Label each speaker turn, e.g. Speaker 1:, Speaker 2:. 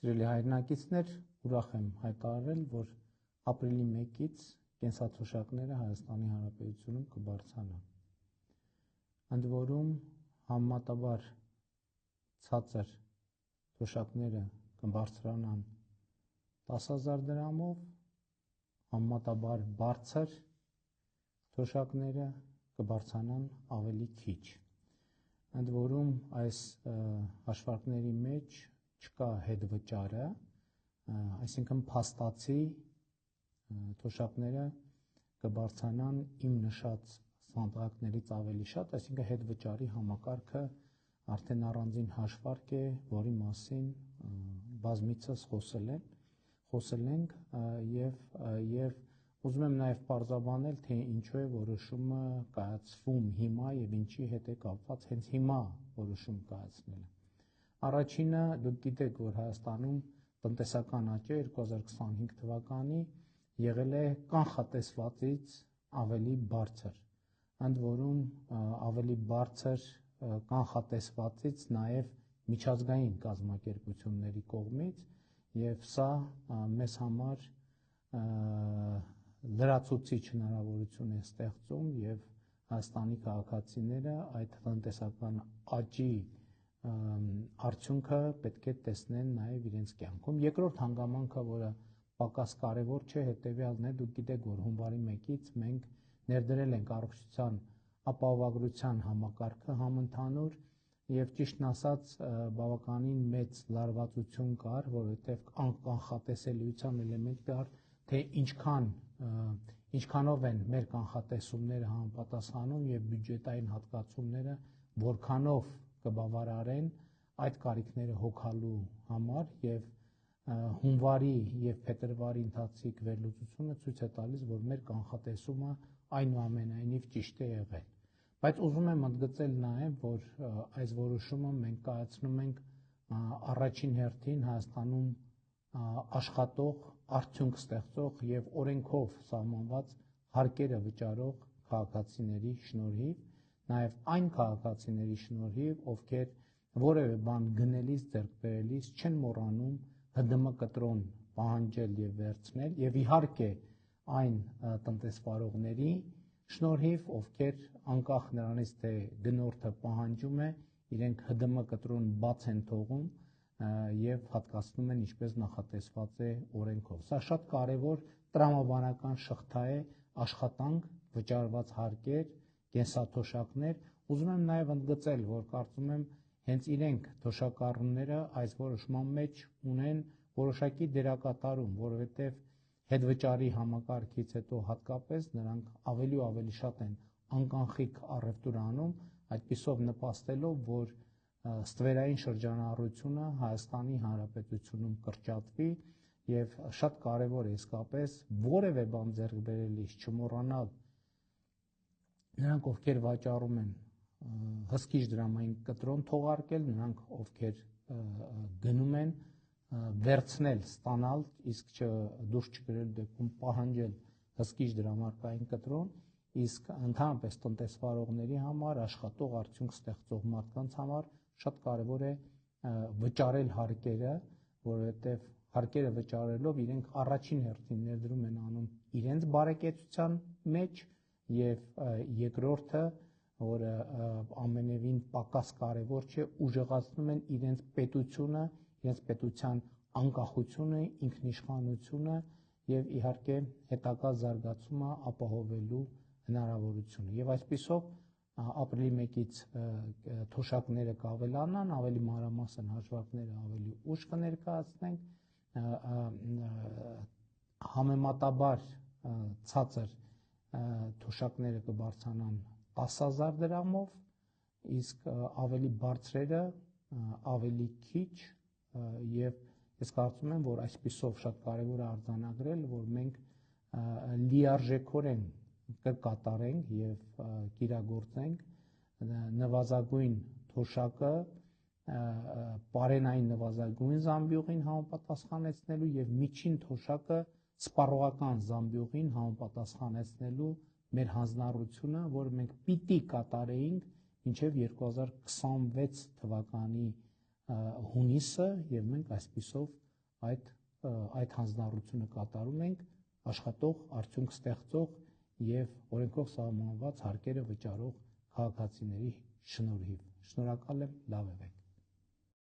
Speaker 1: Սիրելի հայրենակիցներ, ուրախ եմ հայտարարել, որ ապրիլի 1-ից կենսաթոշակները Հայաստանի Հանրապետությունում կբարձրանան։ Ընդ որում համեմատաբար ցածր թոշակները կբարձրանան 10,000 դրամով, համեմատաբար բարձր թոշակները կբարձրանան ավելի քիչ։ Ընդ որում այս հաշվարկների մեջ չկա հետվճարը, այսինքն փաստացի թոշակները կբարձրանան իմ նշած սանդղակներից ավելի շատ, այսինքն հետվճարի համակարգը արդեն առանձին հաշվարկ է, որի մասին բազմիցս խոսել ենք եւ ուզում եմ նաև պարզաբանել, թե ինչու է որոշումը կայացվում հիմա եւ ինչի հետ է կապված հենց հիմա որոշում կայացնելը։ Առաջինը դուք գիտեք, որ Հայաստանում տնտեսական աճը 2025 թվականի եղել է կանխատեսվածից ավելի բարձր, ընդ որում ավելի բարձր կանխատեսվածից նաև միջազգային կազմակերպությունների կողմից, եւ սա մեզ համար լրացուցիչ հնարավորություն է ստեղծում եւ Հայաստանի քաղաքացիները այդ տնտեսական աճի արդյունքը պետք է տեսնեն նաև իրենց կյանքում։ Երկրորդ հանգամանքը, որը պակաս կարևոր չէ, հետեւյալն է, դուք գիտեք, որ հունվարի 1-ից մենք ներդրել ենք առողջության ապահովագրության համակարգը համընդհանուր եւ ճիշտն ասած բավականին մեծ լարվածություն կար, որովհետեւ անկանխատեսելիության էլեմենտ կար, թե ինչքանով են մեր կանխատեսումները համապատասխանում եւ բյուջետային հատկացումները որքանով կբավարարեն այդ կարիքները հոգալու համար եւ հունվարի եւ փետրվարի ընթացիկ վերլուծությունը ցույց է տալիս, որ մեր կանխատեսումը այնուամենայնիվ ճիշտ է եղել։ Բայց ուզում եմ ընդգծել նաեւ, որ այս որոշումը մենք կայացնում ենք առաջին հերթին Հայաստանում աշխատող, արդյունք ստեղծող եւ օրենքով սահմանված հարկերը վճարող քաղաքացիների շնորհիվ, նաեւ այն քաղաքացիների շնորհիվ, ովքեր որևէ բան գնելիս, ձեռք բերելիս չեն մոռանում ՀԴՄ կտրոն պահանջել եւ վերցնել, եւ իհարկե այն տնտեսվարողների շնորհիվ, ովքեր անկախ նրանից, թե գնորդը պահանջում է, իրենք ՀԴՄ կտրոն բաց են թողում եւ հատկացնում են ինչպես նախատեսված է օրենքով։ Սա շատ կարեւոր տրամաբանական շղթա է, աշխատանք, վճարված հարկեր, կենսաթոշակներ։ Ուզում եմ նաեւ ընդգծել, որ կարծում եմ հենց իրենք թոշակառուները այս որոշման մեջ ունեն որոշակի դերակատարում, որովհետեւ հետվճարի համակարգից հետո հատկապես նրանք ավելի ու ավելի շատ են անկանխիկ առևտուր անում, այդպիսով նպաստելով, որ ստվերային շրջանառությունը Հայաստանի Հանրապետությունում կրճատվի եւ շատ կարեւոր է իսկապես որևէ բան ձեռք բերելիս չմոռանալ նրանք, ովքեր վաճառում են հսկիչ դրամային կտրոն թողարկել, նրանք, ովքեր գնում են վերցնել, ստանալ, իսկ դուրս չգրելու դեպքում պահանջել հսկիչ դրամարկային կտրոն, իսկ ընդհանրապես տնտեսվարողների համար, աշխատող արդյունք ստեղծող մարդկանց համար շատ կարևոր է վճարել հարկերը, որովհետև հարկերը վճարելով իրենք առաջին հերթին ներդրում են անում իրենց բարեկեցության մեջ եւ երկրորդը, որը ամենևին պակաս կարևոր չէ, ուժեղացնում են իրենց պետությունը, իրենց պետության անկախությունը, ինքնիշխանությունը եւ իհարկե հետագա զարգացումը ապահովելու հնարավորությունը։ Եվ այսպիսով ապրիլի 1-ից թոշակները կավելանան, ավելի մանրամասն հաշվարկները ավելի ուշ կներկայացնենք, համեմատաբար ցածր թոշակները կբարձրանան 10,000 դրամով, իսկ ավելի բարձրերը ավելի քիչ եւ ես կարծում եմ, որ այսպիսով շատ կարեւոր է արձանագրել, որ մենք լիարժեքորեն կկատարենք եւ կիրագործենք նվազագույն թոշակը պարենային նվազագույն զամբյուղին համապատասխանեցնելու եւ միջին թոշակը սպառողական զամբյուղին համապատասխանեցնելու մեր հանձնառությունը, որը մենք պիտի կատարեինք մինչև 2026 թվականի հունիսը եւ մենք այսպիսով այդ հանձնառությունը կատարում ենք աշխատող, արդյունք ստեղծող եւ օրենքով սահմանված հարկերը վճարող քաղաքացիների շնորհիվ։ Շնորհակալ եմ, լավ եղեք։